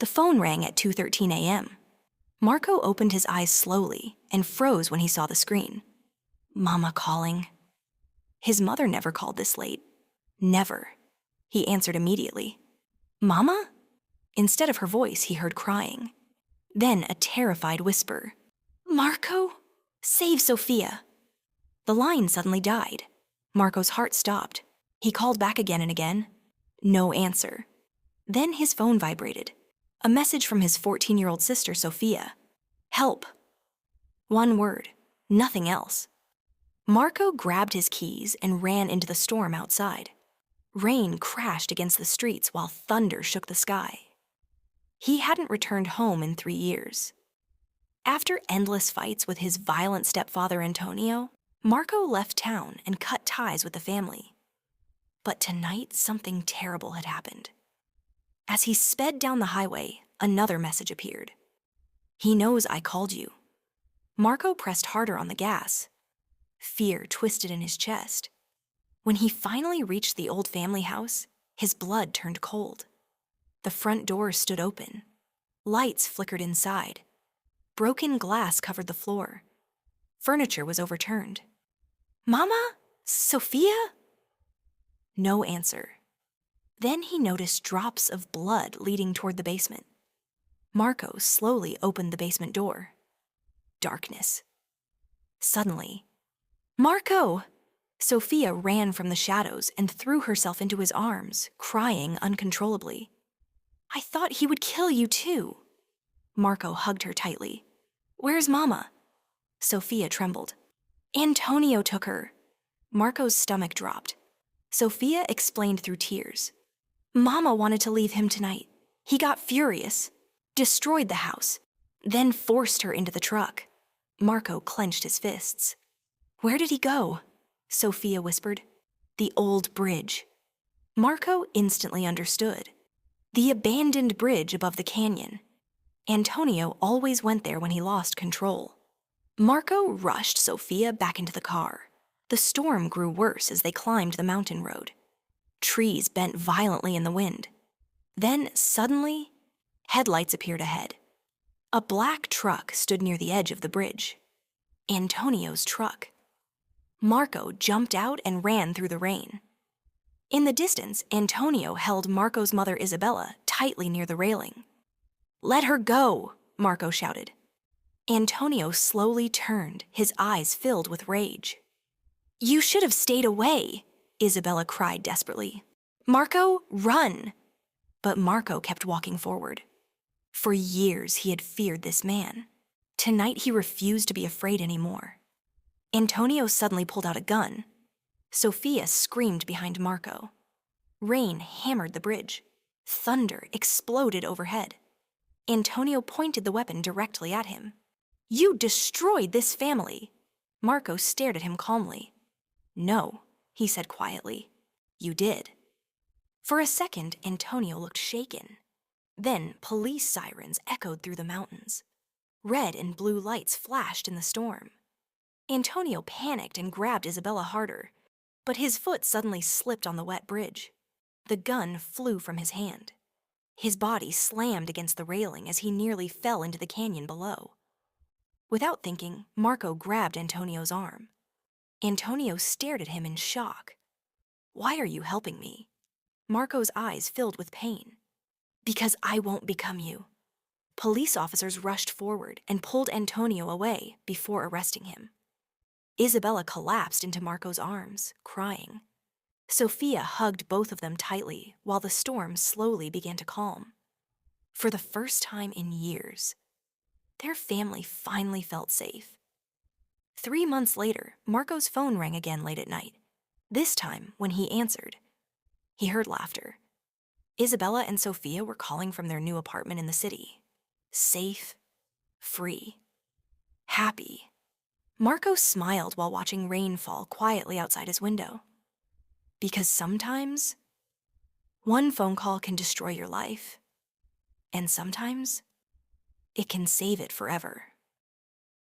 The phone rang at 2:13 a.m. Marco opened his eyes slowly and froze when he saw the screen. Mama calling. His mother never called this late. Never. He answered immediately. Mama? Instead of her voice, he heard crying. Then a terrified whisper. Marco? Save Sophia. The line suddenly died. Marco's heart stopped. He called back again and again. No answer. Then his phone vibrated. A message from his 14-year-old sister, Sophia. Help. One word. Nothing else. Marco grabbed his keys and ran into the storm outside. Rain crashed against the streets while thunder shook the sky. He hadn't returned home in 3 years. After endless fights with his violent stepfather Antonio, Marco left town and cut ties with the family. But tonight, something terrible had happened. As he sped down the highway, another message appeared. He knows I called you. Marco pressed harder on the gas. Fear twisted in his chest. When he finally reached the old family house, his blood turned cold. The front door stood open. Lights flickered inside. Broken glass covered the floor. Furniture was overturned. Mama? Sophia? No answer. Then he noticed drops of blood leading toward the basement. Marco slowly opened the basement door. Darkness. Suddenly, Marco! Sophia ran from the shadows and threw herself into his arms, crying uncontrollably. I thought he would kill you too. Marco hugged her tightly. Where's Mama? Sophia trembled. Antonio took her. Marco's stomach dropped. Sophia explained through tears. Mama wanted to leave him tonight. He got furious, destroyed the house, then forced her into the truck. Marco clenched his fists. Where did he go? Sophia whispered. The old bridge. Marco instantly understood. The abandoned bridge above the canyon. Antonio always went there when he lost control. Marco rushed Sophia back into the car. The storm grew worse as they climbed the mountain road. Trees bent violently in the wind. Then, suddenly, headlights appeared ahead. A black truck stood near the edge of the bridge. Antonio's truck. Marco jumped out and ran through the rain. In the distance, Antonio held Marco's mother Isabella tightly near the railing. Let her go, Marco shouted. Antonio slowly turned, his eyes filled with rage. You should have stayed away, Isabella cried desperately. Marco, run! But Marco kept walking forward. For years he had feared this man. Tonight he refused to be afraid anymore. Antonio suddenly pulled out a gun. Sophia screamed behind Marco. Rain hammered the bridge. Thunder exploded overhead. Antonio pointed the weapon directly at him. You destroyed this family. Marco stared at him calmly. No, he said quietly. You did. For a second, Antonio looked shaken. Then police sirens echoed through the mountains. Red and blue lights flashed in the storm. Antonio panicked and grabbed Isabella harder, but his foot suddenly slipped on the wet bridge. The gun flew from his hand. His body slammed against the railing as he nearly fell into the canyon below. Without thinking, Marco grabbed Antonio's arm. Antonio stared at him in shock. Why are you helping me? Marco's eyes filled with pain. Because I won't become you. Police officers rushed forward and pulled Antonio away before arresting him. Isabella collapsed into Marco's arms, crying. Sophia hugged both of them tightly while the storm slowly began to calm. For the first time in years, their family finally felt safe. 3 months later, Marco's phone rang again late at night. This time, when he answered, he heard laughter. Isabella and Sophia were calling from their new apartment in the city. Safe, free, happy. Marco smiled while watching rain fall quietly outside his window. Because sometimes, one phone call can destroy your life, and sometimes it can save it forever.